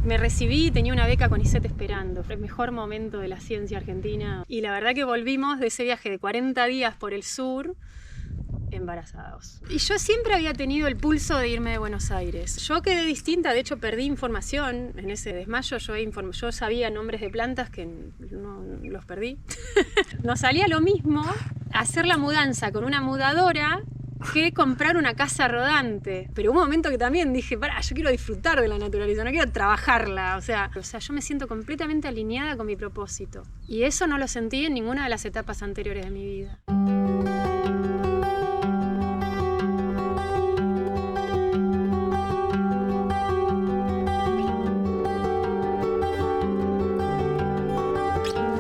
Me recibí y tenía una beca CONICET esperando. Fue el mejor momento de la ciencia argentina. Y la verdad que volvimos de ese viaje de 40 días por el sur embarazados. Y yo siempre había tenido el pulso de irme de Buenos Aires. Yo quedé distinta, de hecho perdí información en ese desmayo. Yo sabía nombres de plantas que no los perdí. Nos salía lo mismo hacer la mudanza con una mudadora que comprar una casa rodante. Pero hubo un momento que también dije, pará, yo quiero disfrutar de la naturaleza, no quiero trabajarla. O sea, yo me siento completamente alineada con mi propósito. Y eso no lo sentí en ninguna de las etapas anteriores de mi vida.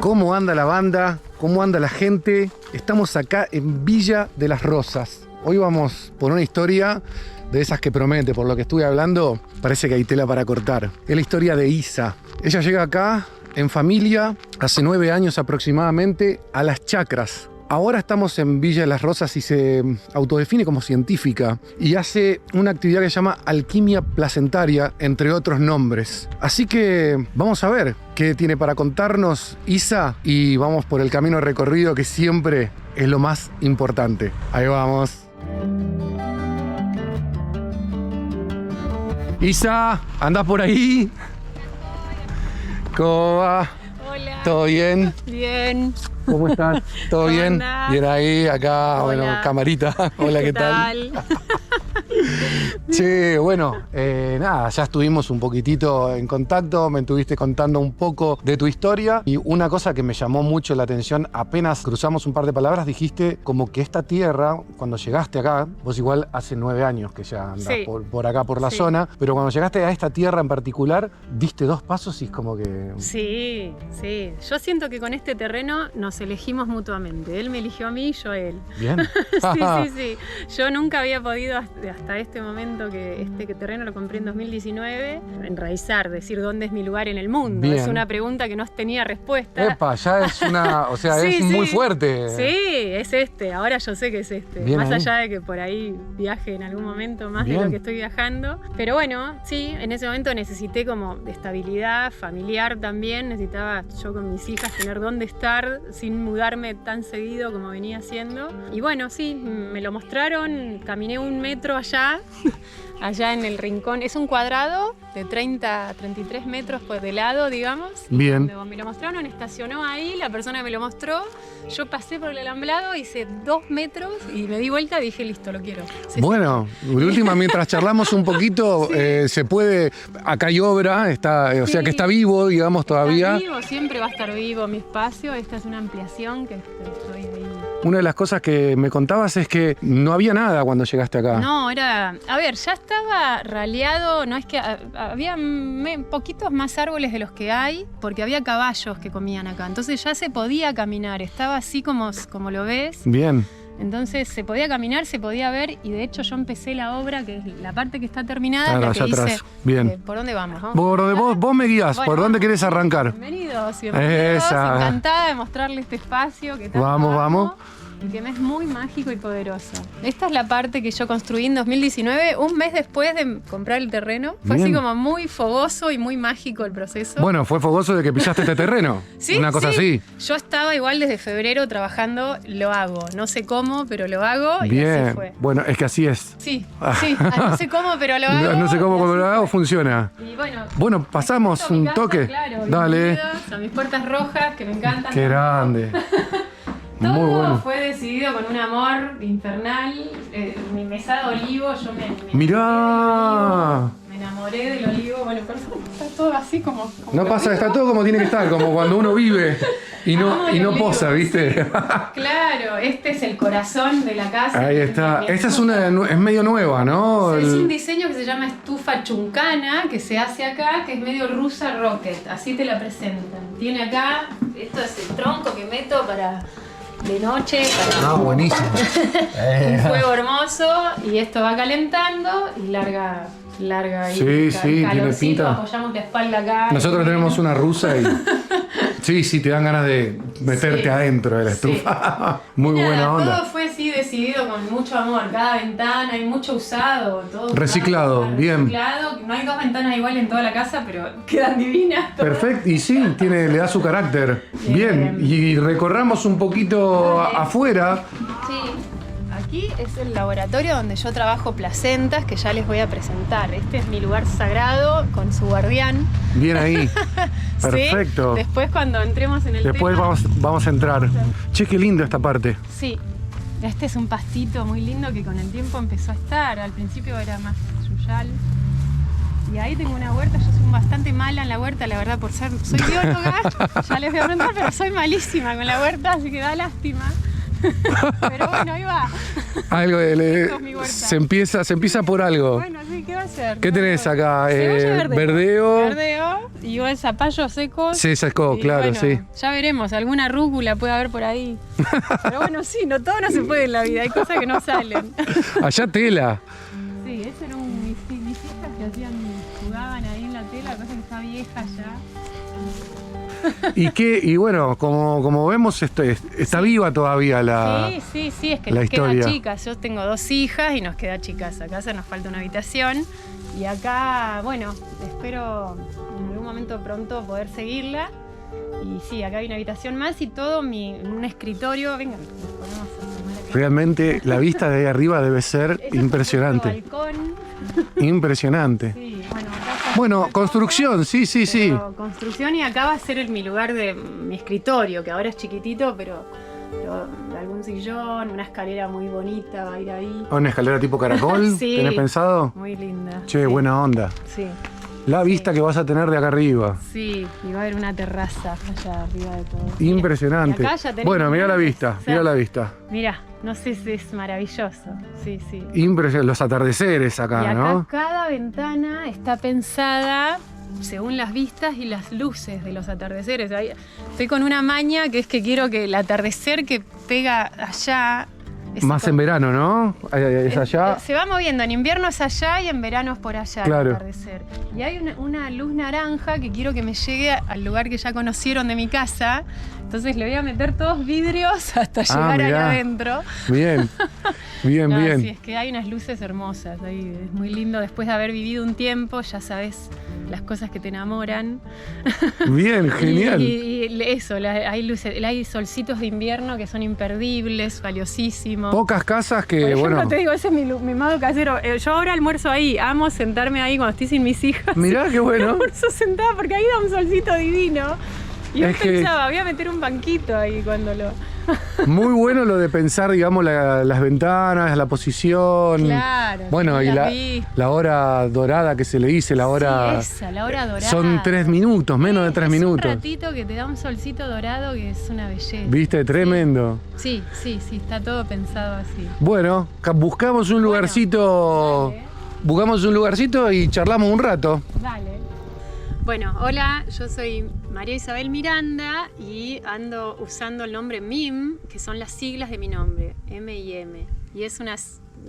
¿Cómo anda la banda? ¿Cómo anda la gente? Estamos acá en Villa de las Rosas. Hoy vamos por una historia de esas que promete. Por lo que estuve hablando, parece que hay tela para cortar. Es la historia de Isa. Ella llega acá en familia hace 9 años aproximadamente a Las Chacras. Ahora estamos en Villa de las Rosas y se autodefine como científica y hace una actividad que se llama alquimia placentaria, entre otros nombres. Así que vamos a ver qué tiene para contarnos Isa y vamos por el camino recorrido que siempre es lo más importante. Ahí vamos. Isa, ¿andás por ahí? ¿Cómo va? Hola. ¿Todo bien? Bien. ¿Cómo estás? ¿Todo bien? Andás? Bien ahí, acá, Hola. bueno, camarita. Hola, ¿qué tal? Che, bueno, nada, ya estuvimos un poquitito en contacto, me estuviste contando un poco de tu historia y una cosa que me llamó mucho la atención, apenas cruzamos un par de palabras, dijiste como que esta tierra, cuando llegaste acá, vos igual hace 9 años que ya andás Sí. por acá, por la zona, pero cuando llegaste a esta tierra en particular, diste 2 pasos y es como que... Sí, sí. Yo siento que con este terreno nos elegimos mutuamente. Él me eligió a mí y yo a él. Bien. Sí. Yo nunca había podido hasta este momento que este terreno lo compré en 2019, enraizar, decir dónde es mi lugar en el mundo. Bien. Es una pregunta que no tenía respuesta. Epa, ya es una, o sea, es muy fuerte. Sí, es este. Ahora yo sé que es este. Bien Más ahí. allá de que por ahí viaje en algún momento más Bien. de lo que estoy viajando. Pero bueno, sí, en ese momento necesité como de estabilidad familiar también. Necesitaba yo con mis hijas tener dónde estar sin mudarme tan seguido como venía haciendo. Y bueno, sí, me lo mostraron. Caminé 1 metro allá. Allá en el rincón, es un cuadrado de 30 a 33 metros por de lado, digamos. Bien. Cuando me lo mostraron, estacionó ahí, la persona me lo mostró, yo pasé por el alambrado, hice 2 metros y me di vuelta y dije, listo, lo quiero. Sí, Bueno, de última, mientras charlamos un poquito, se puede, acá hay obra, está, o sea Sí. que está vivo, digamos, todavía. Está vivo, siempre va a estar vivo mi espacio, esta es una ampliación que estoy ahí. Una de las cosas que me contabas es que no había nada cuando llegaste acá. No, era... A ver, ya estaba raleado, no es que... Había poquitos más árboles de los que hay, porque había caballos que comían acá. Entonces ya se podía caminar, estaba así como lo ves. Bien. Entonces se podía caminar, se podía ver, y de hecho yo empecé la obra, que es la parte que está terminada, la Allá que hice... atrás. Bien. ¿Por dónde vamos? Vos me guías, Bueno, ¿por dónde querés arrancar? Bienvenidos, Esa. encantada de mostrarle este espacio que tanto Vamos, amo vamos. y que me es muy mágico y poderoso. Esta es la parte que yo construí en 2019, un mes después de comprar el terreno. Fue Bien. así como muy fogoso y muy mágico el proceso. Bueno, fue fogoso de que pisaste este terreno. Sí, Una cosa sí. así. Yo estaba igual desde febrero trabajando, lo hago. No sé cómo, pero lo hago y así Bien. fue. Bueno, es que así es. Sí, no sé cómo, pero lo hago. No sé cómo y cuando así lo hago fue. funciona. Y bueno, Bueno, pasamos presento mi un casa, toque. Claro, Dale. bienvenidos a mis puertas rojas que me encantan. Qué grande. Todo Muy bueno. fue decidido con un amor infernal. Mi mesada de olivo, yo Mirá. me enamoré del olivo. Bueno, por eso está todo así como No pasa, está todo como tiene que estar, como cuando uno vive y Amo no, el y no olivo, posa, ¿viste? Claro, este es el corazón de la casa. Ahí está. Esta es medio nueva, ¿no? Es un diseño que se llama estufa chuncana, que se hace acá, que es medio rusa rocket. Así te la presentan. Tiene acá, esto es el tronco que meto para de noche, para Ah, buenísimo. un fuego hermoso, y esto va calentando y larga ahí. Sí, sí, tiene calorcito, pinta. apoyamos la espalda acá. Nosotros tenemos una rusa y... Sí, te dan ganas de meterte Sí. adentro de la Sí. estufa. Muy Nada, buena onda. Todo fue así decidido decidido con mucho amor. Cada ventana, hay mucho usado, todo Reciclado, bien. Reciclado. No hay dos ventanas igual en toda la casa, pero quedan divinas todas. Perfecto, y sí, le da su carácter. Bien, y recorramos un poquito afuera. Sí. Aquí es el laboratorio donde yo trabajo placentas, que ya les voy a presentar. Este es mi lugar sagrado con su guardián. Bien ahí. Perfecto. ¿Sí? Después cuando entremos en el Después tema, vamos a entrar. Che, qué lindo esta parte. Sí. Este es un pastito muy lindo que con el tiempo empezó a estar. Al principio era más yuyal. Y ahí tengo una huerta. Yo soy bastante mala en la huerta, la verdad, soy bióloga. Ya les voy a preguntar, pero soy malísima con la huerta, así que da lástima. Pero bueno, ahí va. Algo se empieza por algo. Bueno, sí, ¿qué va a ser? ¿Qué tenés acá? Verdeo. Verdeo y el zapallo secos. Sí, secó, claro, bueno, sí. Ya veremos, alguna rúcula puede haber por ahí. Pero bueno, sí, todo no se puede en la vida, hay cosas que no salen. Allá tela. Sí, ese era mis hijas que jugaban ahí en la tela, cosa que está vieja ya. Y bueno, como vemos, está viva todavía la Sí, es que la nos historia. queda chicas. Yo tengo 2 hijas y nos queda chicas. Acá se nos falta una habitación. Y acá, bueno, espero en algún momento pronto poder seguirla. Y sí, acá hay una habitación más y todo un escritorio. Venga, nos ponemos a tomar acá. Realmente la vista de ahí arriba debe ser Eso impresionante. Es nuestro balcón. Impresionante. Sí, bueno, acá está Bueno, construcción, sí. Pero construcción, y acá va a ser mi lugar de mi escritorio, que ahora es chiquitito, pero algún sillón, una escalera muy bonita va a ir ahí. ¿Una escalera tipo caracol? Sí. ¿Tenés pensado? Muy linda. Che, sí. buena onda. Sí, La vista que vas a tener de acá arriba. sí, y va a haber una terraza allá arriba de todo. Impresionante. Y acá ya tenemos Bueno, mira la vista, o sea, mira la vista. Mira, no sé si es maravilloso. Sí. Impresionante. Los atardeceres Y acá, acá ¿no? cada ventana está pensada según las vistas y las luces de los atardeceres. Estoy con una maña que es que quiero que el atardecer que pega allá... Más en verano, ¿no? Es allá. Se va moviendo, en invierno es allá y en verano es por allá Claro. el atardecer. Y hay una luz naranja que quiero que me llegue al lugar que ya conocieron de mi casa. Entonces le voy a meter todos vidrios hasta llegar ahí mirá. adentro. Bien, bien. Sí, es que hay unas luces hermosas ahí. Es muy lindo después de haber vivido un tiempo, ya sabes las cosas que te enamoran. Bien, genial. Y eso, hay luces, hay solcitos de invierno que son imperdibles, valiosísimos. Pocas casas que, Por ejemplo, bueno. te digo, ese es mi modo casero. Yo ahora almuerzo ahí, amo sentarme ahí cuando estoy sin mis hijas. Mirá qué bueno. Almuerzo sentada porque ahí da un solcito divino. Y yo Es que- pensaba, voy a meter un banquito ahí cuando lo... Muy bueno lo de pensar, digamos, las ventanas, la posición. Claro. Bueno, y las vi. la hora dorada que se le dice, la hora. Sí, esa, la hora dorada. Son 3 minutos, menos de 3 minutos. Un ratito que te da un solcito dorado que es una belleza. ¿Viste? Tremendo. Sí, está todo pensado así. Bueno, buscamos un lugarcito. dale. Buscamos un lugarcito y charlamos un rato. Dale. Bueno, hola, yo soy María Isabel Miranda y ando usando el nombre MIM, que son las siglas de mi nombre, M-I-M. Y es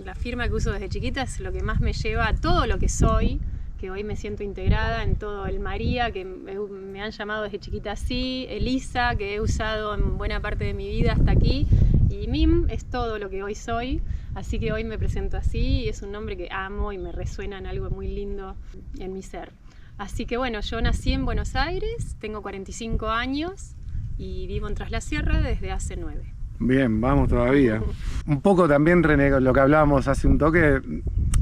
la firma que uso desde chiquita, es lo que más me lleva a todo lo que soy, que hoy me siento integrada en todo el María, que me han llamado desde chiquita así, Elisa, que he usado en buena parte de mi vida hasta aquí, y MIM es todo lo que hoy soy. Así que hoy me presento así y es un nombre que amo y me resuena en algo muy lindo en mi ser. Así que bueno, yo nací en Buenos Aires, tengo 45 años y vivo en Tras la Sierra desde hace 9. Bien, vamos todavía. Un poco también lo que hablábamos hace un toque,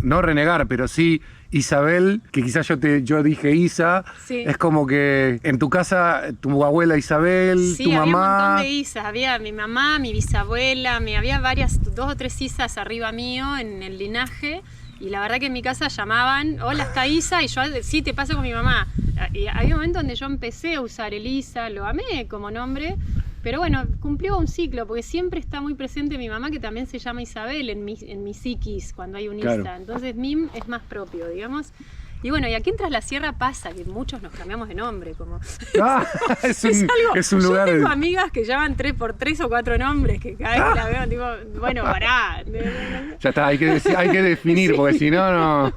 no renegar, pero sí Isabel, que quizás yo dije Isa, Sí. es como que en tu casa tu abuela Isabel, Sí, tu había un mamá. montón de Isas, había mi mamá, mi bisabuela, había 2 o 3 Isas arriba mío en el linaje. Y la verdad que en mi casa llamaban, hola, está Isa, y yo, sí, te paso con mi mamá. Y había un momento donde yo empecé a usar el Isa, lo amé como nombre, pero bueno, cumplió un ciclo, porque siempre está muy presente mi mamá, que también se llama Isabel en mi psiquis, cuando hay un Isa. Claro. Entonces MIM es más propio, digamos. Y bueno, y aquí en Tras la Sierra pasa que muchos nos cambiamos de nombre, como... Ah, es un lugar. Yo tengo amigas que llaman 3 por 3 o 4 nombres, que cada vez que la veo, tipo, bueno, pará. Ya está, hay que definir, Sí. porque si no.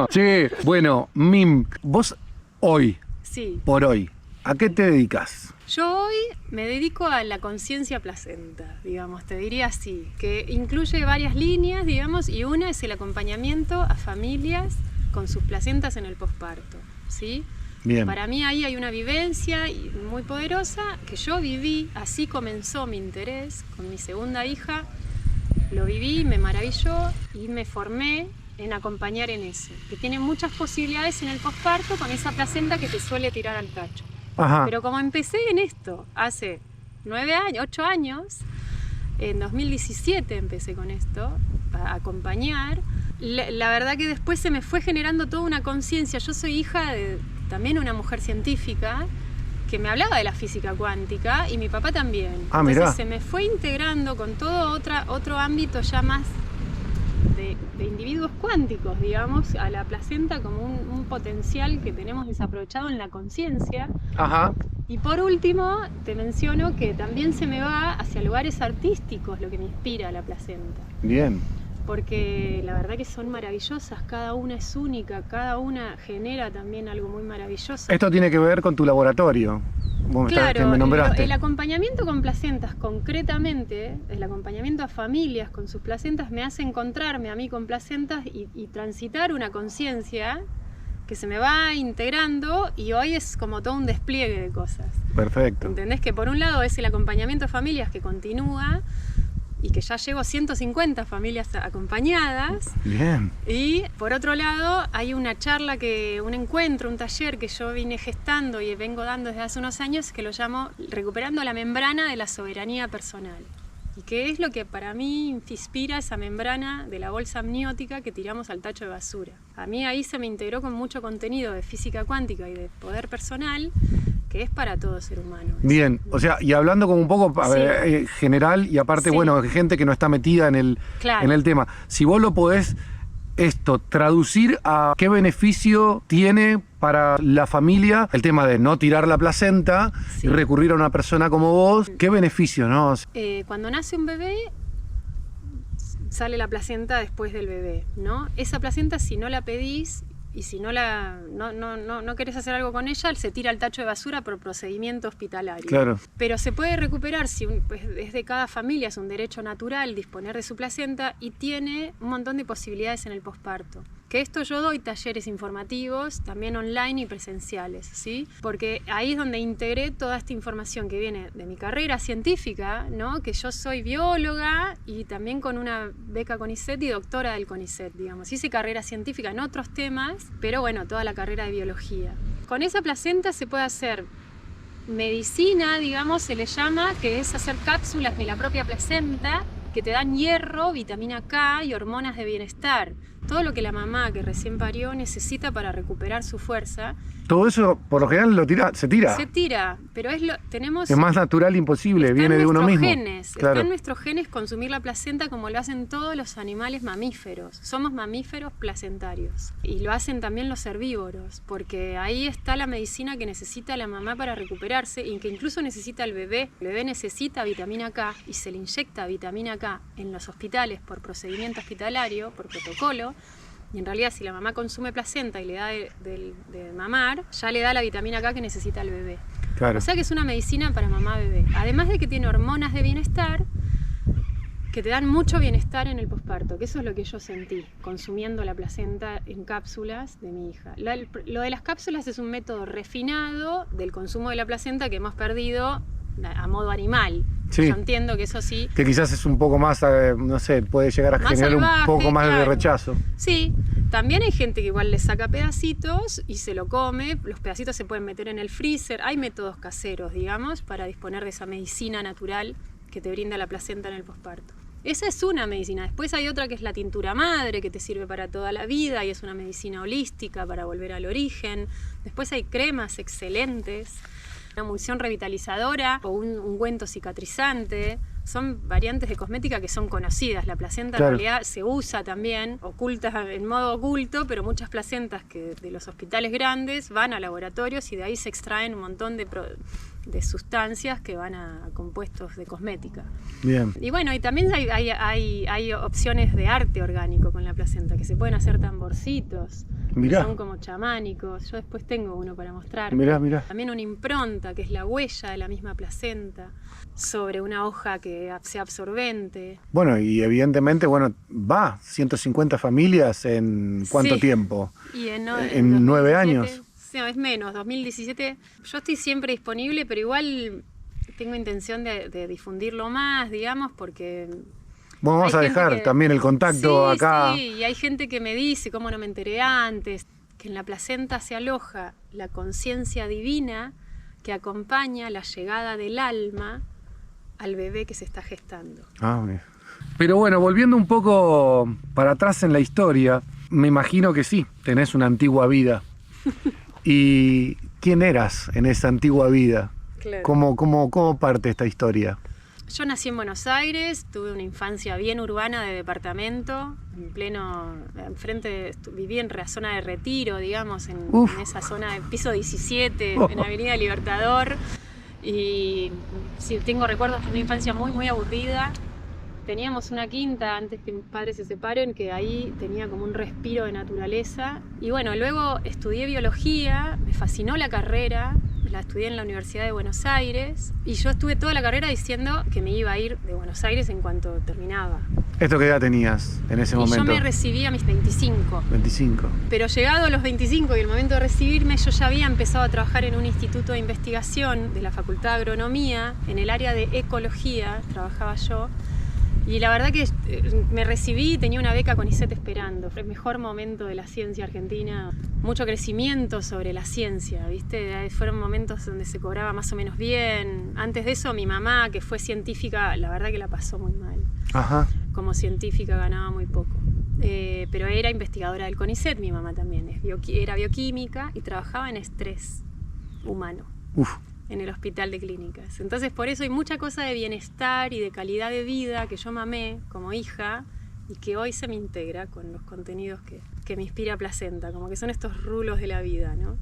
Che, bueno, Mim, vos hoy, Sí. por hoy, ¿A qué te dedicas? Yo hoy me dedico a la conciencia placenta, digamos, te diría así, que incluye varias líneas, digamos, y una es el acompañamiento a familias con sus placentas en el posparto, ¿sí? Bien. Para mí ahí hay una vivencia muy poderosa que yo viví, así comenzó mi interés con mi segunda hija, lo viví, me maravilló y me formé en acompañar en eso, que tiene muchas posibilidades en el posparto con esa placenta que te suele tirar al tacho. Ajá. Pero como empecé en esto hace 8 años, en 2017 empecé con esto, a acompañar, la verdad que después se me fue generando toda una conciencia. Yo soy hija de también una mujer científica que me hablaba de la física cuántica y mi papá también. Entonces mirá. se me fue integrando con todo otro ámbito ya más de individuos cuánticos, digamos, a la placenta como un potencial que tenemos desaprovechado en la conciencia. Ajá. Y por último, te menciono que también se me va hacia lugares artísticos lo que me inspira a la placenta. Bien. Porque la verdad que son maravillosas, cada una es única, cada una genera también algo muy maravilloso. Esto tiene que ver con tu laboratorio. Claro, me nombraste. el acompañamiento con placentas, concretamente, el acompañamiento a familias con sus placentas me hace encontrarme a mí con placentas y transitar una conciencia que se me va integrando y hoy es como todo un despliegue de cosas. Perfecto. ¿Entendés? Que por un lado es el acompañamiento a familias que continúa y que ya llevo 150 familias acompañadas. Bien. Y por otro lado hay una charla, un encuentro, un taller que yo vine gestando y vengo dando desde hace unos años que lo llamo Recuperando la membrana de la soberanía personal. Y que es lo que para mí inspira esa membrana de la bolsa amniótica que tiramos al tacho de basura. A mí ahí se me integró con mucho contenido de física cuántica y de poder personal que es para todo ser humano. Bien, o sea, y hablando como un poco general y aparte, Sí. bueno, gente que no está metida Claro. en el tema, si vos lo podés traducir a qué beneficio tiene para la familia el tema de no tirar la placenta Sí. y recurrir a una persona como vos, qué beneficio, ¿no? Cuando nace un bebé, sale la placenta después del bebé, ¿no? Esa placenta, si no la pedís y si no querés hacer algo con ella, se tira al tacho de basura por procedimiento hospitalario. Claro. Pero se puede recuperar si pues, es de cada familia, es un derecho natural disponer de su placenta y tiene un montón de posibilidades en el posparto. Que esto yo doy talleres informativos, también online y presenciales, ¿sí? Porque ahí es donde integré toda esta información que viene de mi carrera científica, ¿no? Que yo soy bióloga y también con una beca CONICET y doctora del CONICET, digamos. Hice carrera científica en otros temas, pero bueno, toda la carrera de biología. Con esa placenta se puede hacer medicina, digamos, se le llama, que es hacer cápsulas de la propia placenta que te dan hierro, vitamina K y hormonas de bienestar. Todo lo que la mamá que recién parió necesita para recuperar su fuerza. Todo eso, por lo general, se tira. Se tira, pero tenemos... Es más natural imposible, viene de uno mismo. Está en nuestros genes consumir la placenta como lo hacen todos los animales mamíferos. Somos mamíferos placentarios. Y lo hacen también los herbívoros, porque ahí está la medicina que necesita la mamá para recuperarse y que incluso necesita el bebé. El bebé necesita vitamina K y se le inyecta vitamina K en los hospitales por procedimiento hospitalario, por protocolo. Y en realidad si la mamá consume placenta y le da de mamar, ya le da la vitamina K que necesita el bebé. Claro. O sea que es una medicina para mamá-bebé. Además de que tiene hormonas de bienestar que te dan mucho bienestar en el posparto, que eso es lo que yo sentí consumiendo la placenta en cápsulas de mi hija. Lo de las cápsulas es un método refinado del consumo de la placenta que hemos perdido a modo animal. Sí. Yo entiendo que eso sí. Que quizás es un poco más, no sé, puede llegar a Más generar salvaje, un poco más de claro. rechazo. Sí, también hay gente que igual le saca pedacitos y se lo come. Los pedacitos se pueden meter en el freezer. Hay métodos caseros, digamos, para disponer de esa medicina natural que te brinda la placenta en el posparto. Esa es una medicina. Después hay otra que es la tintura madre, que te sirve para toda la vida y es una medicina holística para volver al origen. Después hay cremas excelentes, una emulsión revitalizadora o un ungüento cicatrizante. Son variantes de cosmética que son conocidas. La placenta Claro. en realidad se usa también, oculta en modo oculto, pero muchas placentas que de los hospitales grandes van a laboratorios y de ahí se extraen un montón de de sustancias que van a compuestos de cosmética. Bien. Y bueno, y también hay opciones de arte orgánico con la placenta, que se pueden hacer tamborcitos, Mirá. que son como chamánicos. Yo después tengo uno para mostrar. Mirá. También una impronta, que es la huella de la misma placenta, sobre una hoja que sea absorbente. Bueno, y evidentemente, 150 familias en ¿cuánto Sí. tiempo? Y en 9 2017, años. Sí, no, es menos, 2017. Yo estoy siempre disponible, pero igual tengo intención de difundirlo más, digamos, porque... Bueno, vamos a hay gente dejar también el contacto sí, acá. Sí, y hay gente que me dice, cómo no me enteré antes, que en la placenta se aloja la conciencia divina que acompaña la llegada del alma al bebé que se está gestando. Bien. Pero bueno, volviendo un poco para atrás en la historia, me imagino que sí, tenés una antigua vida. ¿Y quién eras en esa antigua vida? Claro. ¿Cómo parte esta historia? Yo nací en Buenos Aires, tuve una infancia bien urbana de departamento, viví en la zona de Retiro, digamos, en esa zona de piso 17, en Avenida Libertador. Y sí, tengo recuerdos de una infancia muy, muy aburrida. Teníamos una quinta antes que mis padres se separen, que ahí tenía como un respiro de naturaleza. Y bueno, luego estudié biología, me fascinó la carrera, la estudié en la Universidad de Buenos Aires. Y yo estuve toda la carrera diciendo que me iba a ir de Buenos Aires en cuanto terminaba. ¿Esto qué edad tenías en ese momento? Yo me recibí a mis 25. 25. Pero llegado a los 25 y el momento de recibirme, yo ya había empezado a trabajar en un instituto de investigación de la Facultad de Agronomía, en el área de ecología, trabajaba yo. Y la verdad que me recibí y tenía una beca CONICET esperando. Fue el mejor momento de la ciencia argentina. Mucho crecimiento sobre la ciencia, ¿viste? Fueron momentos donde se cobraba más o menos bien. Antes de eso, mi mamá, que fue científica, la verdad que la pasó muy mal. Ajá. Como científica ganaba muy poco. Pero era investigadora del CONICET, mi mamá también. Era bioquímica y trabajaba en estrés humano. En el hospital de clínicas. Entonces por eso hay mucha cosa de bienestar y de calidad de vida que yo mamé como hija y que hoy se me integra con los contenidos que me inspira placenta, como que son estos rulos de la vida, ¿no?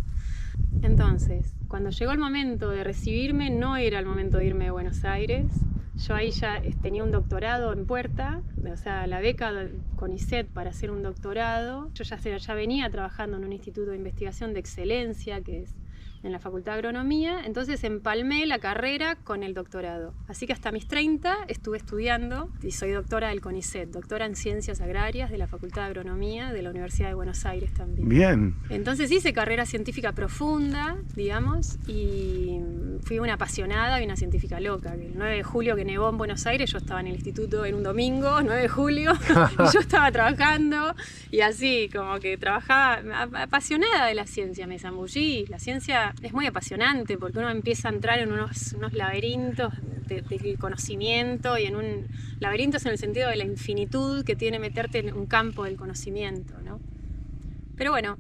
Entonces, cuando llegó el momento de recibirme, no era el momento de irme de Buenos Aires. Yo ahí ya tenía un doctorado en puerta, o sea, la beca CONICET para hacer un doctorado. Yo ya venía trabajando en un instituto de investigación de excelencia, que es en la Facultad de Agronomía, entonces empalmé la carrera con el doctorado. Así que hasta mis 30 estuve estudiando y soy doctora del CONICET, doctora en Ciencias Agrarias de la Facultad de Agronomía de la Universidad de Buenos Aires también. Bien. Entonces hice carrera científica profunda, digamos, y fui una apasionada y una científica loca. El 9 de julio que nevó en Buenos Aires, yo estaba en el instituto en un domingo, 9 de julio, y yo estaba trabajando, y así, como que trabajaba apasionada de la ciencia, me zambullí. La ciencia es muy apasionante porque uno empieza a entrar en unos laberintos de conocimiento y laberintos en el sentido de la infinitud que tiene meterte en un campo del conocimiento, ¿no? Pero bueno,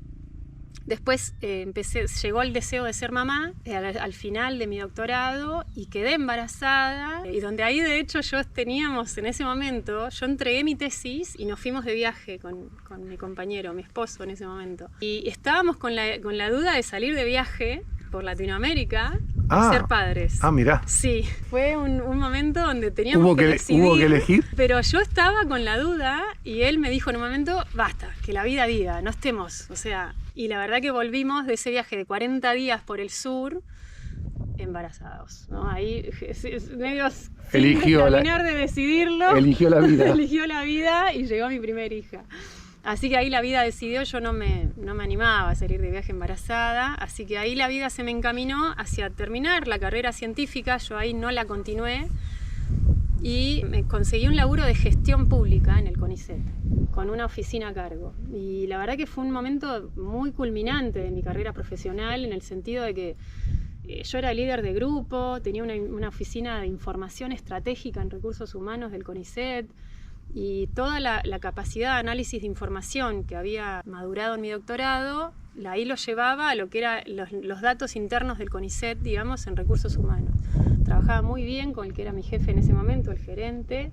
después llegó el deseo de ser mamá al final de mi doctorado y quedé embarazada, y donde ahí de hecho en ese momento, yo entregué mi tesis y nos fuimos de viaje con mi compañero, mi esposo en ese momento. Y estábamos con la duda de salir de viaje por Latinoamérica y ser padres. Mirá. Sí, fue un momento donde teníamos que decidir. ¿Hubo que elegir? Pero yo estaba con la duda y él me dijo en un momento, basta, que la vida diga, no estemos, o sea... Y la verdad que volvimos de ese viaje de 40 días por el sur embarazados, ¿no? Ahí medio sin terminar de decidirlo. Eligió la vida. Eligió la vida y llegó mi primera hija. Así que ahí la vida decidió, yo no me animaba a salir de viaje embarazada, así que ahí la vida se me encaminó hacia terminar la carrera científica, yo ahí no la continué. Y me conseguí un laburo de gestión pública en el CONICET, con una oficina a cargo. Y la verdad que fue un momento muy culminante de mi carrera profesional, en el sentido de que yo era líder de grupo, tenía una oficina de información estratégica en recursos humanos del CONICET, y toda la capacidad de análisis de información que había madurado en mi doctorado, ahí lo llevaba a lo que eran los datos internos del CONICET, digamos, en recursos humanos. Trabajaba muy bien con el que era mi jefe en ese momento, el gerente,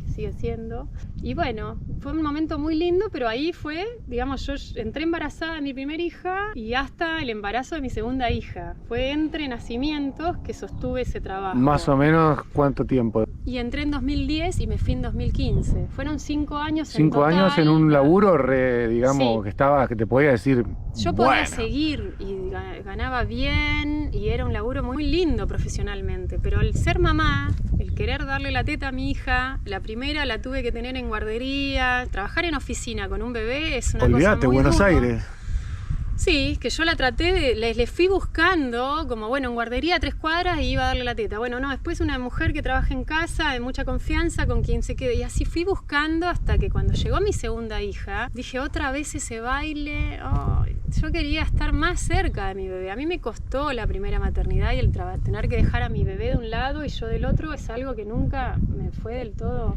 que sigue siendo. Y bueno, fue un momento muy lindo, pero ahí fue, digamos, yo entré embarazada de mi primera hija y hasta el embarazo de mi segunda hija. Fue entre nacimientos que sostuve ese trabajo. Más o menos, ¿cuánto tiempo? Y entré en 2010 y me fui en 2015. Fueron 5 años en 5 total. años en un laburo, digamos, Sí. que te podía decir, Yo podía bueno. seguir y ganaba bien y era un laburo muy lindo profesionalmente, pero el ser mamá, el querer darle la teta a mi hija, la primera la tuve que tener en guardería, trabajar en oficina con un bebé es una Olvídate, cosa muy Buenos duro. Aires. Sí, que yo la traté, les fui buscando, como bueno, en guardería a 3 cuadras y iba a darle la teta. Bueno, no, después una mujer que trabaja en casa, de mucha confianza, con quien se quede. Y así fui buscando hasta que cuando llegó mi segunda hija, dije, otra vez ese baile. Oh, yo quería estar más cerca de mi bebé. A mí me costó la primera maternidad y el tener que dejar a mi bebé de un lado y yo del otro es algo que nunca me fue del todo.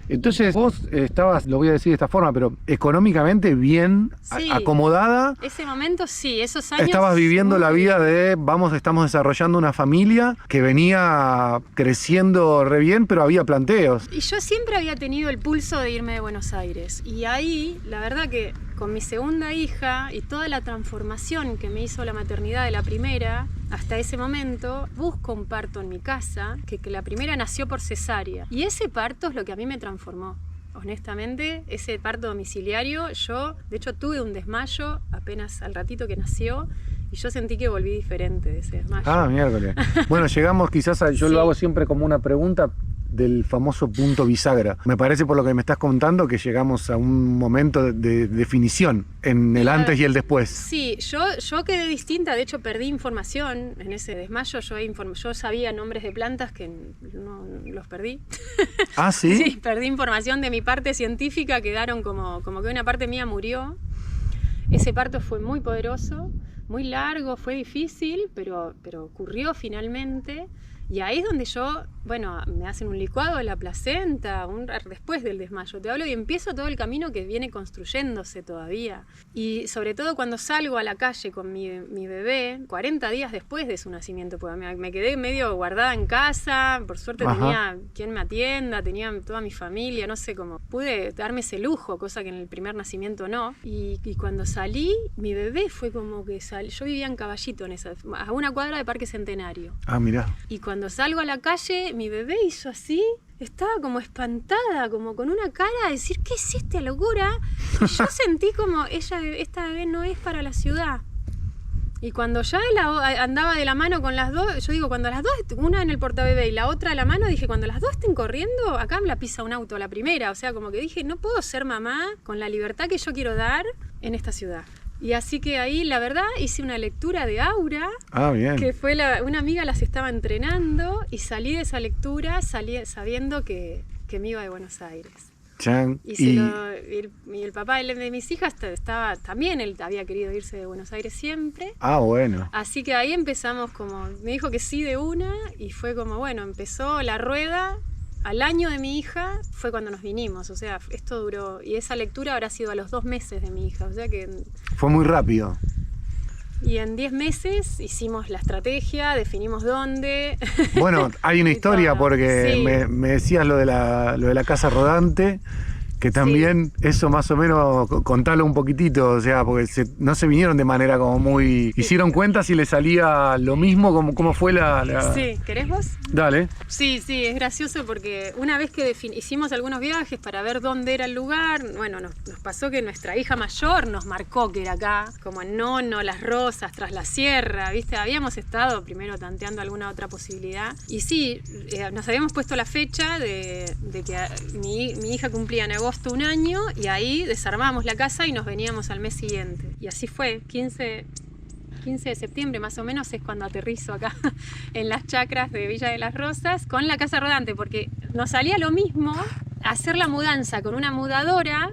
Entonces vos estabas, lo voy a decir de esta forma, pero económicamente bien, Sí. acomodada. Ese momento sí, esos años. Estabas viviendo la muy vida de, estamos desarrollando una familia que venía creciendo re bien, pero había planteos. Y yo siempre había tenido el pulso de irme de Buenos Aires. Y ahí, la verdad que con mi segunda hija y toda la transformación que me hizo la maternidad de la primera, hasta ese momento, busco un parto en mi casa, que la primera nació por cesárea. Y ese parto es lo que a mí me transformó. Honestamente, ese parto domiciliario, yo de hecho tuve un desmayo apenas al ratito que nació y yo sentí que volví diferente de ese desmayo. Ah, miércoles. Bueno, llegamos quizás a, yo Sí. lo hago siempre como una pregunta del famoso punto bisagra. Me parece por lo que me estás contando que llegamos a un momento de definición en el antes y el después. Sí, yo quedé distinta, de hecho perdí información en ese desmayo, yo sabía nombres de plantas que no los perdí. Ah, ¿sí? Sí, perdí información de mi parte científica, quedaron como que una parte mía murió. Ese parto fue muy poderoso, muy largo, fue difícil, pero ocurrió finalmente. Y ahí es donde yo, bueno, me hacen un licuado de la placenta, después del desmayo, te hablo, y empiezo todo el camino que viene construyéndose todavía. Y sobre todo cuando salgo a la calle con mi bebé, 40 días después de su nacimiento, porque me quedé medio guardada en casa, por suerte Ajá. tenía quien me atienda, tenía toda mi familia, no sé cómo. Pude darme ese lujo, cosa que en el primer nacimiento no. Y cuando salí, mi bebé fue como que yo vivía en Caballito, a una cuadra de Parque Centenario. Ah, mirá. Y cuando salgo a la calle, mi bebé hizo así, estaba como espantada, como con una cara de decir, ¿qué es esta locura? Y yo sentí como, esta bebé no es para la ciudad. Y cuando ya andaba de la mano con las dos, yo digo, cuando las dos, una en el portabebé y la otra a la mano, dije, cuando las dos estén corriendo, acá me la pisa un auto, la primera. O sea, como que dije, no puedo ser mamá con la libertad que yo quiero dar en esta ciudad. Y así que ahí, la verdad, hice una lectura de Aura, Ah, bien. que fue una amiga las estaba entrenando, y salí de esa lectura sabiendo que me iba de Buenos Aires. Chan. Y el papá de mis hijas también, él había querido irse de Buenos Aires siempre. Ah, bueno. Así que ahí empezamos me dijo que sí de una, y fue como, bueno, empezó la rueda. Al año de mi hija fue cuando nos vinimos, o sea, esto duró, y esa lectura habrá sido a los 2 meses de mi hija, o sea que... Fue muy rápido. Y en 10 meses hicimos la estrategia, definimos dónde. Bueno, hay una Y historia todo. porque Sí. me decías lo de la casa rodante, que también eso más o menos contalo un poquitito, o sea, porque no se vinieron de manera como muy... Hicieron cuentas y le salía lo mismo, ¿cómo fue la...? Sí, ¿querés vos? Dale. Sí, es gracioso porque una vez que hicimos algunos viajes para ver dónde era el lugar, bueno, nos pasó que nuestra hija mayor nos marcó que era acá, como en Nono, Las Rosas, Tras la Sierra, ¿viste? Habíamos estado primero tanteando alguna otra posibilidad. Y sí, nos habíamos puesto la fecha de que mi hija cumplía en agosto 1 año, y ahí desarmábamos la casa y nos veníamos al mes siguiente. Y así fue, 15 de septiembre más o menos es cuando aterrizo acá en las chacras de Villa de las Rosas con la casa rodante, porque nos salía lo mismo hacer la mudanza con una mudadora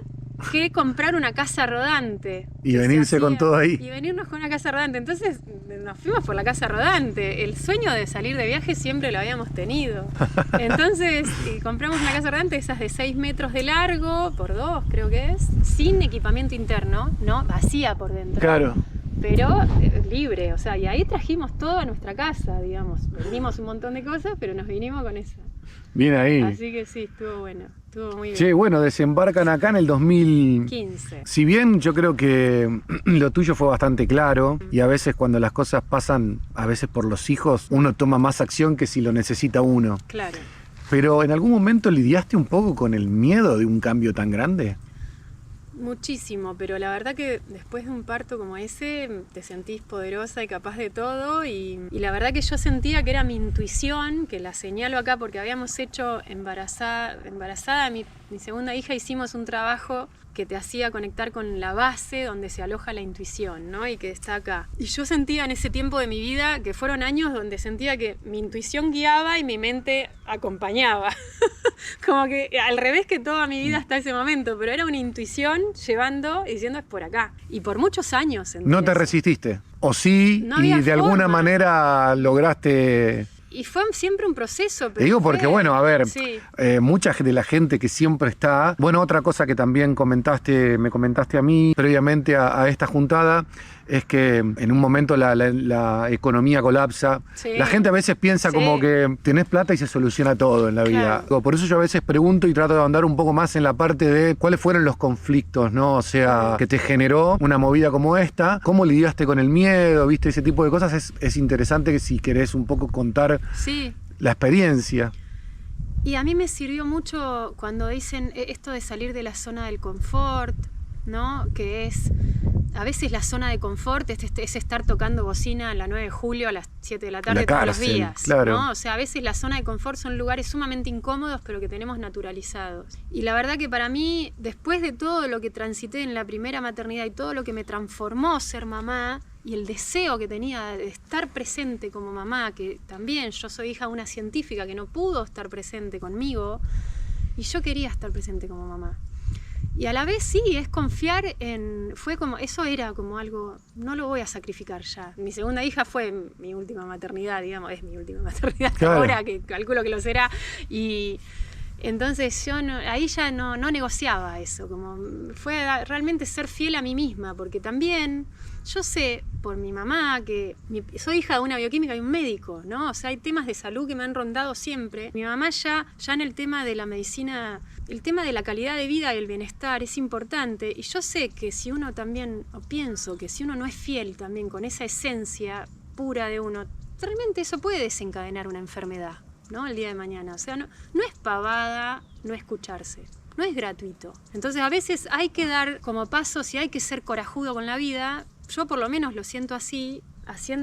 que comprar una casa rodante. Y venirse con todo ahí. Y venirnos con una casa rodante. Entonces nos fuimos por la casa rodante. El sueño de salir de viaje siempre lo habíamos tenido. Entonces compramos una casa rodante, esas de 6 metros de largo, por 2 creo que es, sin equipamiento interno, ¿no? Vacía por dentro. Claro. Pero libre, o sea, y ahí trajimos todo a nuestra casa, digamos. Vendimos un montón de cosas, pero nos vinimos con esa. Bien ahí. Así que sí, estuvo bueno, estuvo muy bien. Che, bueno, desembarcan acá en el 2015. Si bien yo creo que lo tuyo fue bastante claro, y a veces cuando las cosas pasan, a veces por los hijos, uno toma más acción que si lo necesita uno. Claro. Pero ¿en algún momento lidiaste un poco con el miedo de un cambio tan grande? Muchísimo, pero la verdad que después de un parto como ese te sentís poderosa y capaz de todo y la verdad que yo sentía que era mi intuición, que la señalo acá porque habíamos hecho embarazada mi segunda hija, hicimos un trabajo que te hacía conectar con la base donde se aloja la intuición, ¿no? Y que está acá. Y yo sentía en ese tiempo de mi vida que fueron años donde sentía que mi intuición guiaba y mi mente acompañaba. Como que al revés que toda mi vida hasta ese momento, pero era una intuición llevando y diciendo es por acá. Y por muchos años. ¿No te resististe? ¿O sí? No y había de alguna forma. manera lograste... Y fue siempre un proceso. Pero Te digo porque, bueno, a ver, sí. Mucha de la gente que siempre está... Bueno, otra cosa que también me comentaste a mí previamente a esta juntada, es que en un momento la economía colapsa. Sí. La gente a veces piensa Sí. como que tenés plata y se soluciona todo en la vida. Claro. Por eso yo a veces pregunto y trato de ahondar un poco más en la parte de cuáles fueron los conflictos, ¿no? O sea, que te generó una movida como esta. ¿Cómo lidiaste con el miedo? ¿Viste? Ese tipo de cosas es interesante que si querés un poco contar Sí. la experiencia. Y a mí me sirvió mucho cuando dicen esto de salir de la zona del confort, ¿no? Que es, a veces la zona de confort es estar tocando bocina a la 9 de julio a las 7 de la tarde todos los días, claro. ¿no? O sea, a veces la zona de confort son lugares sumamente incómodos, pero que tenemos naturalizados. Y la verdad que para mí, después de todo lo que transité en la primera maternidad y todo lo que me transformó ser mamá, y el deseo que tenía de estar presente como mamá, que también yo soy hija de una científica que no pudo estar presente conmigo, y yo quería estar presente como mamá. Y a la vez sí, es confiar en... Eso era como algo... No lo voy a sacrificar ya. Mi segunda hija fue mi última maternidad, digamos. Es mi última maternidad Claro. ahora, que calculo que lo será. Y entonces yo ahí ya no negociaba eso. Como fue realmente ser fiel a mí misma. Porque también yo sé por mi mamá que soy hija de una bioquímica y un médico, ¿no? O sea, hay temas de salud que me han rondado siempre. Mi mamá ya en el tema de la medicina... El tema de la calidad de vida y el bienestar es importante y yo sé que si uno también, o pienso que si uno no es fiel también con esa esencia pura de uno, realmente eso puede desencadenar una enfermedad, ¿no? El día de mañana. O sea, no es pavada no escucharse, no es gratuito. Entonces a veces hay que dar como pasos y hay que ser corajudo con la vida. Yo por lo menos lo siento así,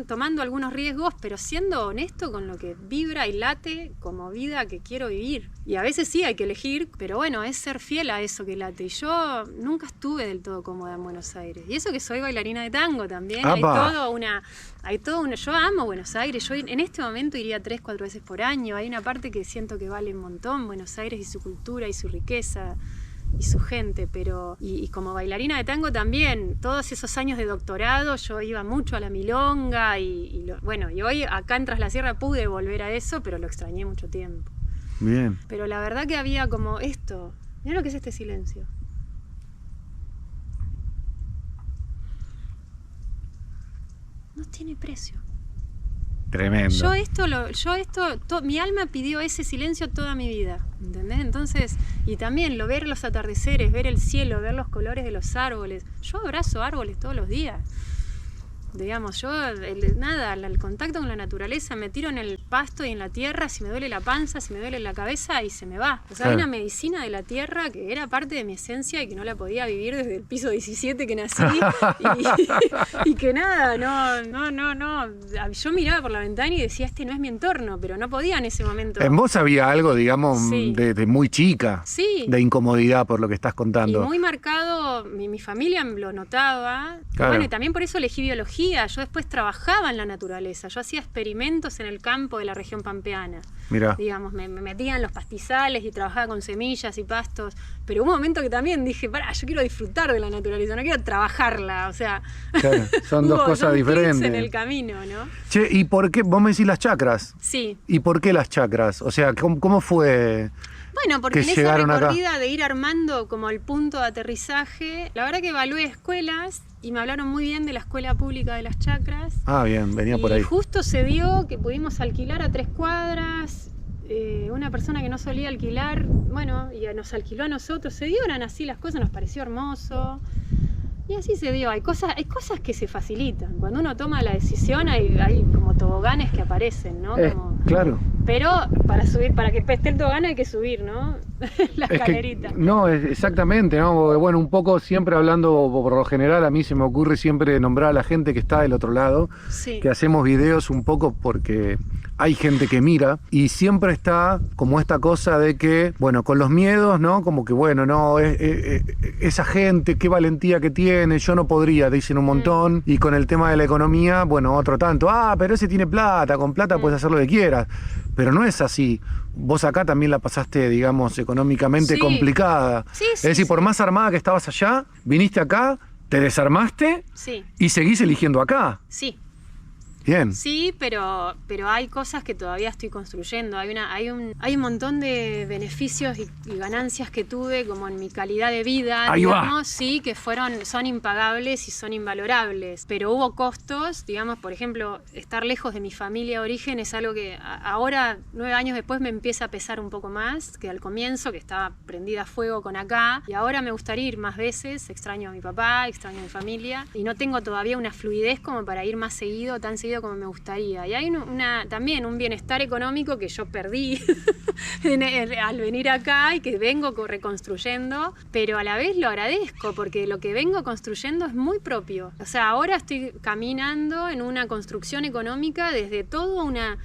tomando algunos riesgos, pero siendo honesto con lo que vibra y late como vida que quiero vivir. Y a veces sí hay que elegir, pero bueno, es ser fiel a eso que late. Y yo nunca estuve del todo cómoda en Buenos Aires. Y eso que soy bailarina de tango también. ¡Apa! Hay todo una... Yo amo Buenos Aires. Yo en este momento iría 3-4 veces por año. Hay una parte que siento que vale un montón Buenos Aires y su cultura y su riqueza y su gente, pero y como bailarina de tango también, todos esos años de doctorado yo iba mucho a la milonga y hoy acá en Tras la Sierra pude volver a eso, pero lo extrañé mucho tiempo. Bien. Pero la verdad que había como esto, mirá lo que es este silencio. No tiene precio. Tremendo. Mi alma pidió ese silencio toda mi vida, ¿entendés? Entonces, y también ver los atardeceres, ver el cielo, ver los colores de los árboles. Yo abrazo árboles todos los días. Digamos, el contacto con la naturaleza, me tiro en el pasto y en la tierra, si me duele la panza, si me duele la cabeza y se me va. O sea, hay una medicina de la tierra que era parte de mi esencia y que no la podía vivir desde el piso 17 que nací y que nada, no. Yo miraba por la ventana y decía, este no es mi entorno, pero no podía en ese momento. En vos había algo, digamos, Sí. de muy chica, Sí. de incomodidad por lo que estás Y contando. muy marcado, mi familia lo notaba. Claro. Bueno, y también por eso elegí biología. Yo después trabajaba en la naturaleza. Yo hacía experimentos en el campo de la región pampeana. Mirá. Digamos, me metía en los pastizales y trabajaba con semillas y pastos. Pero hubo un momento que también dije, yo quiero disfrutar de la naturaleza, no quiero trabajarla. O sea, Claro, son dos cosas clics diferentes. en el camino, ¿no? Che, ¿y por qué? Vos me decís las chakras. Sí. ¿Y por qué las chakras? O sea, ¿cómo fue? Bueno, porque que en esa llegaron acá. recorrida de ir armando como el punto de aterrizaje, la verdad que evalué escuelas y me hablaron muy bien de la escuela pública de las chacras. Ah, bien, venía por ahí. Y justo se dio que pudimos alquilar a 3 cuadras una persona que no solía alquilar, bueno, y nos alquiló a nosotros, se dieron así las cosas, nos pareció hermoso. Y así se dio, hay cosas que se facilitan. Cuando uno toma la decisión hay como toboganes que aparecen, ¿no? Claro. Pero para subir, para que esté el tobogán hay que subir, ¿no? La escalerita. No, exactamente, ¿no? Bueno, un poco siempre hablando, por lo general a mí se me ocurre siempre nombrar a la gente que está del otro lado, sí. Que hacemos videos un poco porque hay gente que mira y siempre está como esta cosa de que, bueno, con los miedos, ¿no? Como que, bueno, no, esa gente, qué valentía que tiene, yo no podría, dicen un montón, y con el tema de la economía, bueno, otro tanto, pero ese tiene plata, con plata puedes hacer lo que quieras, pero no es así. Vos acá también la pasaste, digamos, económicamente complicada. Sí, es decir, por más armada que estabas allá, viniste acá, te desarmaste y seguís eligiendo acá. Sí. Bien. Sí, pero hay cosas que todavía estoy construyendo. Hay un montón de beneficios y ganancias que tuve como en mi calidad de vida, digamos, sí, que son impagables y son invalorables. Pero hubo costos, digamos, por ejemplo, estar lejos de mi familia de origen es algo que ahora, 9 años después, me empieza a pesar un poco más que al comienzo, que estaba prendida a fuego con acá. Y ahora me gustaría ir más veces, extraño a mi papá, extraño a mi familia. Y no tengo todavía una fluidez como para ir más seguido, tan seguido como me gustaría. Y hay también un bienestar económico que yo perdí al venir acá y que vengo reconstruyendo, pero a la vez lo agradezco porque lo que vengo construyendo es muy propio. O sea, ahora estoy caminando en una construcción económica desde toda una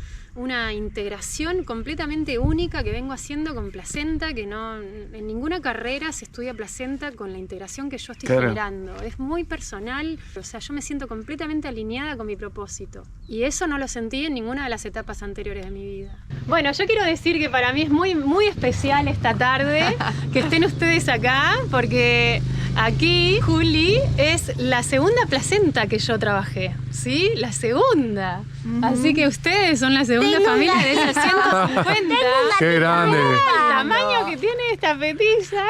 integración completamente única que vengo haciendo con placenta, que no en ninguna carrera se estudia placenta con la integración que yo estoy generando. Es muy personal, o sea, yo me siento completamente alineada con mi propósito. Y eso no lo sentí en ninguna de las etapas anteriores de mi vida. Bueno, yo quiero decir que para mí es muy, muy especial esta tarde que estén ustedes acá, porque aquí, Juli, es la segunda placenta que yo trabajé, ¿sí? La segunda. Así que ustedes son la segunda familia de esas 150. ¡Qué grande! El tamaño que tiene esta petiza.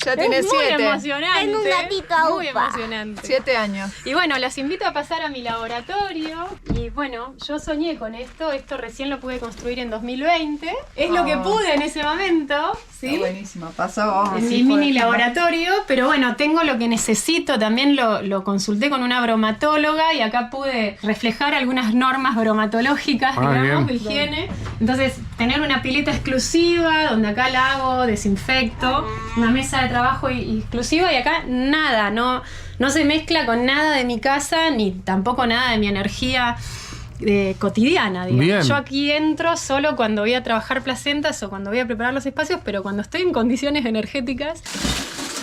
Ya tiene 7. Muy emocionante. Tengo un gatito aupa. Muy emocionante. 7 años. Y bueno, los invito a pasar a mi laboratorio. Y bueno, yo soñé con esto. Esto recién lo pude construir en 2020. Es lo que pude en ese momento. ¿Sí? Está buenísimo. Pasó en mi mini laboratorio. Pero bueno, tengo lo que necesito. También lo consulté con una bromatóloga. Y acá pude reflejar algunas normas bromatológicas, digamos, de higiene. Entonces, tener una pileta exclusiva, donde acá la hago, desinfecto. Una mesa de trabajo exclusiva y acá nada, no se mezcla con nada de mi casa ni tampoco nada de mi energía cotidiana, digamos. Bien. Yo aquí entro solo cuando voy a trabajar placentas o cuando voy a preparar los espacios, pero cuando estoy en condiciones energéticas.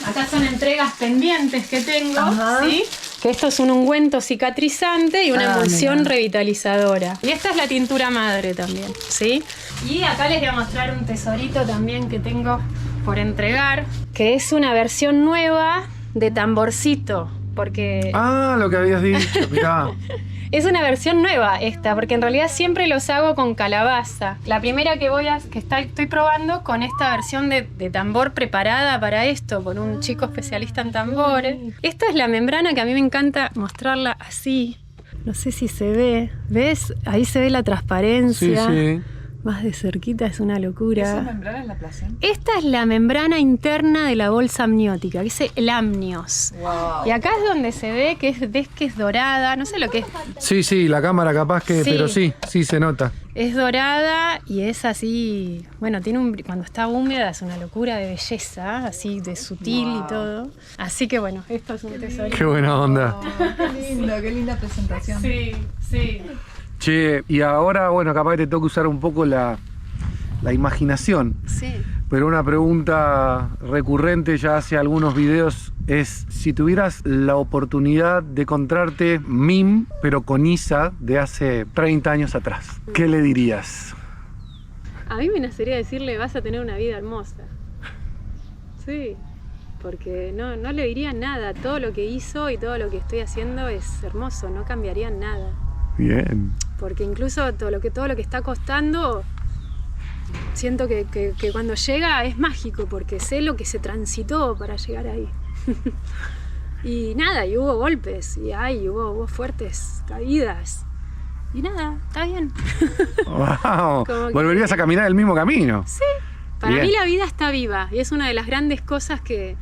Acá son entregas pendientes que tengo, ¿sí? Que esto es un ungüento cicatrizante y una emulsión revitalizadora. Y esta es la tintura madre también, ¿sí? Y acá les voy a mostrar un tesorito también que tengo por entregar, que es una versión nueva de tamborcito, porque... lo que habías dicho, mirá. Es una versión nueva esta, porque en realidad siempre los hago con calabaza. La primera que estoy probando con esta versión de tambor preparada para esto, por un chico especialista en tambores. Esta es la membrana que a mí me encanta mostrarla así. No sé si se ve. ¿Ves? Ahí se ve la transparencia. Sí. Más de cerquita, es una locura. ¿Esa membrana es la placenta? Esta es la membrana interna de la bolsa amniótica, que es el amnios. Wow. Y acá es donde se ve ves que es dorada, no sé lo que es. Sí, la cámara capaz que, pero sí se nota. Es dorada y es así, bueno, cuando está húmeda es una locura de belleza, así de sutil y todo. Así que bueno, esto es un tesoro. Qué buena onda. Qué linda presentación. Sí. Che, y ahora, bueno, capaz te toca usar un poco la imaginación. Sí. Pero una pregunta recurrente ya hace algunos videos es: si tuvieras la oportunidad de encontrarte Mim, pero con Isa de hace 30 años atrás, ¿qué le dirías? A mí me nacería decirle, vas a tener una vida hermosa. Sí, porque no le diría nada. Todo lo que hizo y todo lo que estoy haciendo es hermoso, no cambiaría nada. Bien. Porque incluso todo lo que está costando, siento que cuando llega es mágico, porque sé lo que se transitó para llegar ahí. Y nada, y hubo golpes, y hubo fuertes caídas. Y nada, está bien. Wow. Como que- Volverías a caminar el mismo camino. Para Bien. mí la vida está viva y es una de las grandes cosas que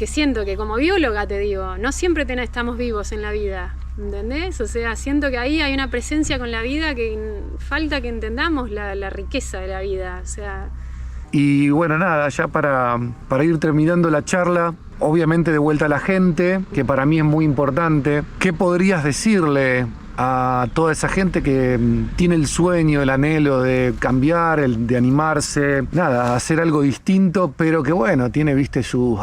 siento que como bióloga te digo, no siempre estamos vivos en la vida, ¿entendés? O sea, siento que ahí hay una presencia con la vida que falta que entendamos la riqueza de la vida, o sea... Y bueno, nada, ya para ir terminando la charla, obviamente de vuelta a la gente, que para mí es muy importante, ¿qué podrías decirle a toda esa gente que tiene el sueño, el anhelo de cambiar, de animarse, nada, a hacer algo distinto, pero que bueno, tiene, viste, su,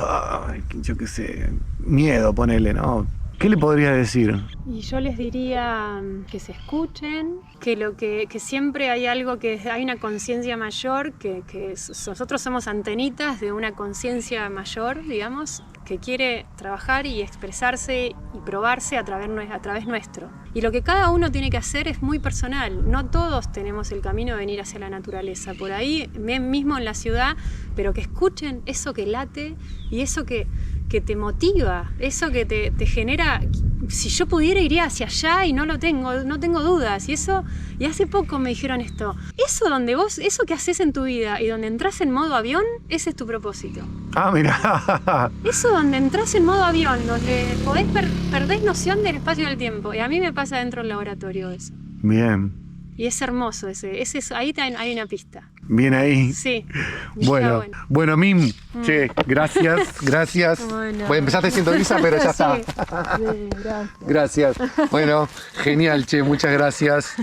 yo qué sé, miedo, ponele, ¿no? ¿Qué le podrías decir? Y yo les diría que se escuchen, que siempre hay algo, hay una conciencia mayor, que nosotros somos antenitas de una conciencia mayor, digamos, que quiere trabajar y expresarse y probarse a través nuestro. Y lo que cada uno tiene que hacer es muy personal. No todos tenemos el camino de venir hacia la naturaleza. Por ahí, mismo en la ciudad, pero que escuchen eso que late y eso que te motiva, eso que te genera. Si yo pudiera iría hacia allá y no tengo dudas. Y hace poco me dijeron esto. Eso que haces en tu vida y donde entras en modo avión, ese es tu propósito. Ah, mira. Eso donde entras en modo avión, donde perdés noción del espacio y del tiempo. Y a mí me pasa dentro del laboratorio eso. Bien, Y es hermoso ahí hay una pista. bien ahí. Sí. Bueno, Mim, che, gracias. Bueno. Empezaste siendo lisa, pero ya está. Sí, gracias. Gracias. Bueno, genial, che, muchas gracias.